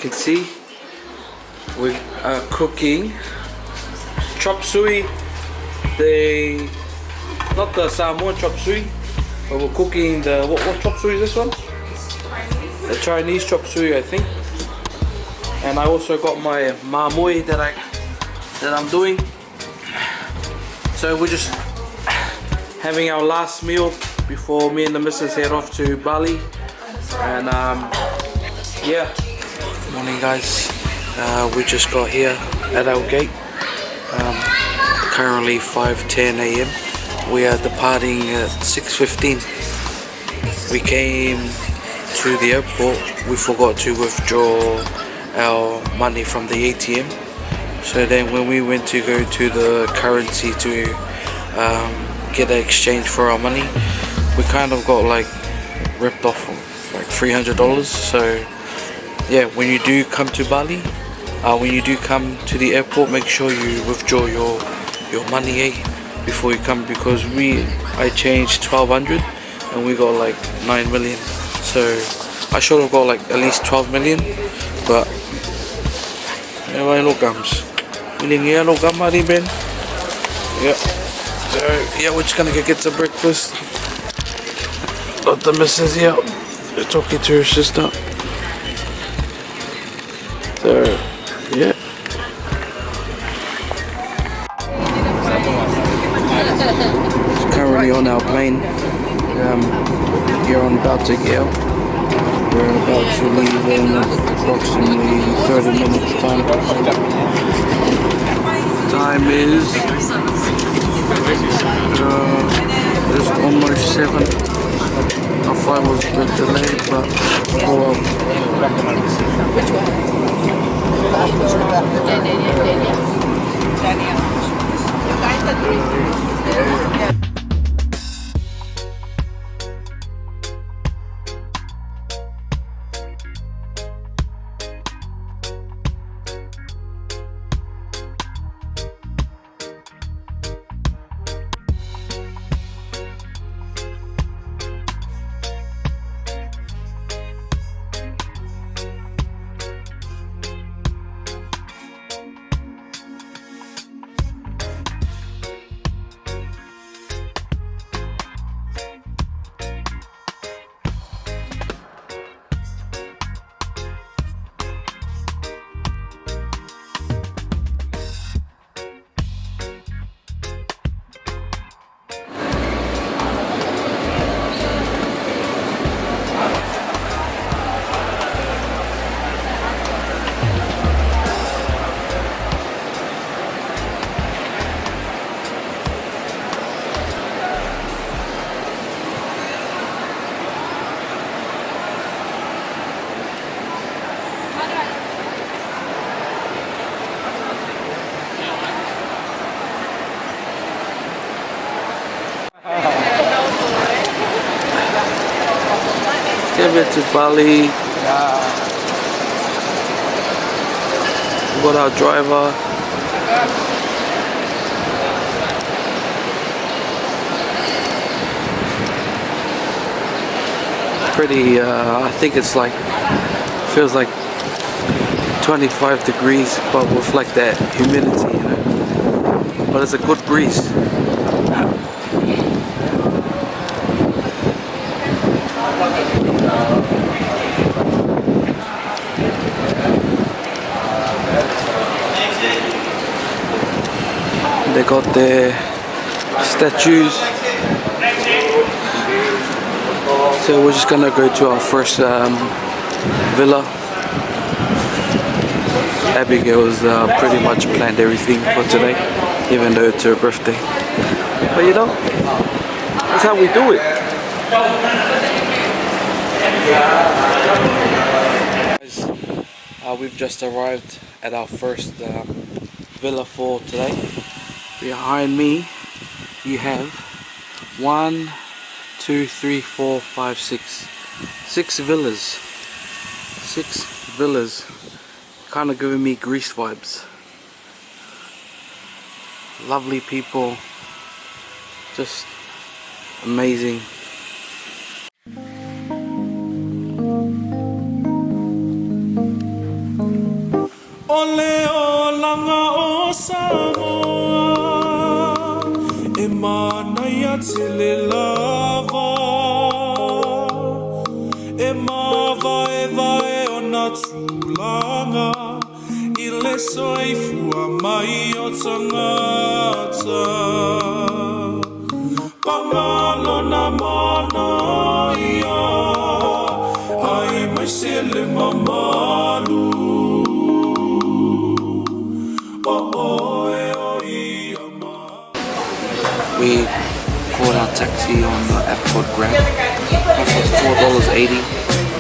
can see, we are cooking chop suey. Not the Samoan chop suey, but we're cooking the what chop suey is this one? The Chinese chop suey, I think. And I also got my mamui that I'm doing. So we're just having our last meal before me and the missus head off to Bali. And yeah. Morning guys. We just got here at our gate. Currently 5:10 AM. We are departing at 6:15. We came to the airport. We forgot to withdraw our money from the ATM. So then when we went to go to the currency to get an exchange for our money, we kind of got like ripped off like $300. So yeah, when you do come to Bali, when you do come to the airport, make sure you withdraw your money before you come, because I changed 1,200 and we got like 9 million. So I should have got like at least 12 million, but yeah, we're just gonna get some breakfast. Got the missus here, they're talking to her sister. So yeah. Currently on our plane. Here on about to get out. We're about to leave in approximately 30 minutes time. Time is just almost 7. Our flight was a bit delayed, but oh well. Give it to Bali. We got our driver. Pretty, I think it's like, feels like 25 degrees, but with like that humidity, you know. But it's a good breeze. They got their statues. So we're just gonna go to our first villa. Abigail's pretty much planned everything for today, even though it's her birthday. But you know, that's how we do it. We've just arrived at our first villa for today. Behind me you have 1, 2, 3, 4, 5, 6. 6 villas. 6 villas. Kind of giving me Greece vibes. Lovely people. Just amazing. Samoa, e mana ia tele lava, e mavae vae o na tūlanga, I le soifua mai o tangata. Pangalo na mana ia, ai mai sele mamalu. We called our taxi on the app called Grab. It cost us $4.80,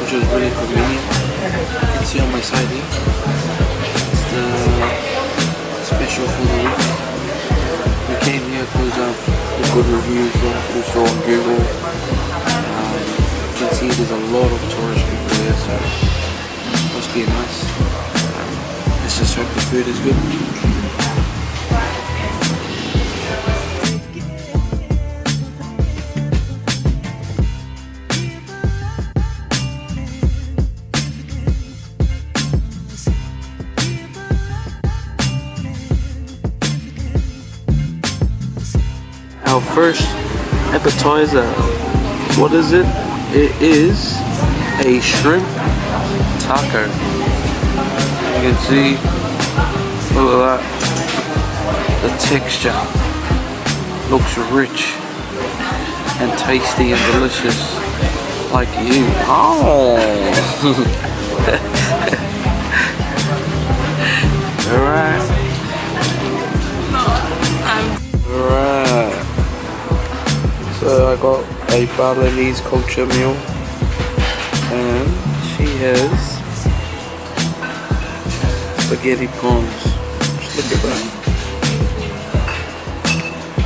which was really convenient. You can see on my side here, it's the special for the week. We came here because of the good reviews that we saw on Google. You can see there's a lot of tourist people here, so it must be nice. Let's just hope the food is good. Our first appetizer, what is it? It is a shrimp taco. You can see, look at that, the texture looks rich and tasty and delicious like you. Oh! Alright. Alright. So I got a Balinese culture meal and she has spaghetti prawns. Just look at that.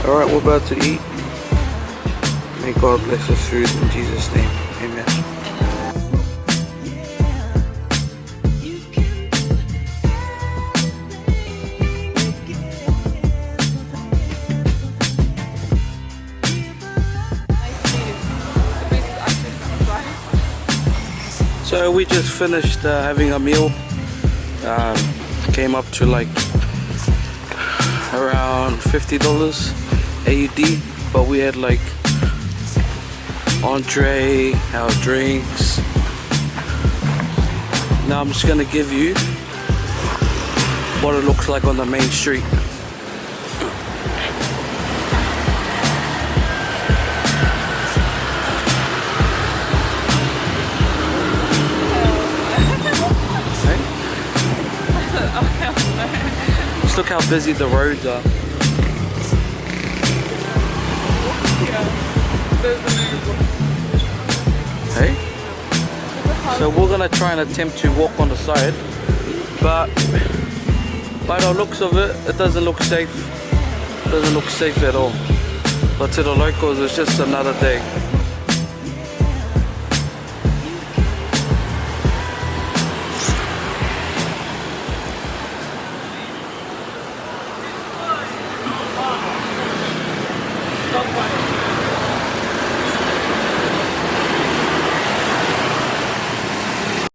Alright, we're about to eat. May God bless us food in Jesus' name. Amen. So we just finished having a meal. Came up to like around $50 AUD, but we had like entree, our drinks. Now I'm just gonna give you what it looks like on the main street. Just look how busy the roads are. Hey? So we're gonna try and attempt to walk on the side, but by the looks of it, it doesn't look safe. It doesn't look safe at all. But to the locals, it's just another day.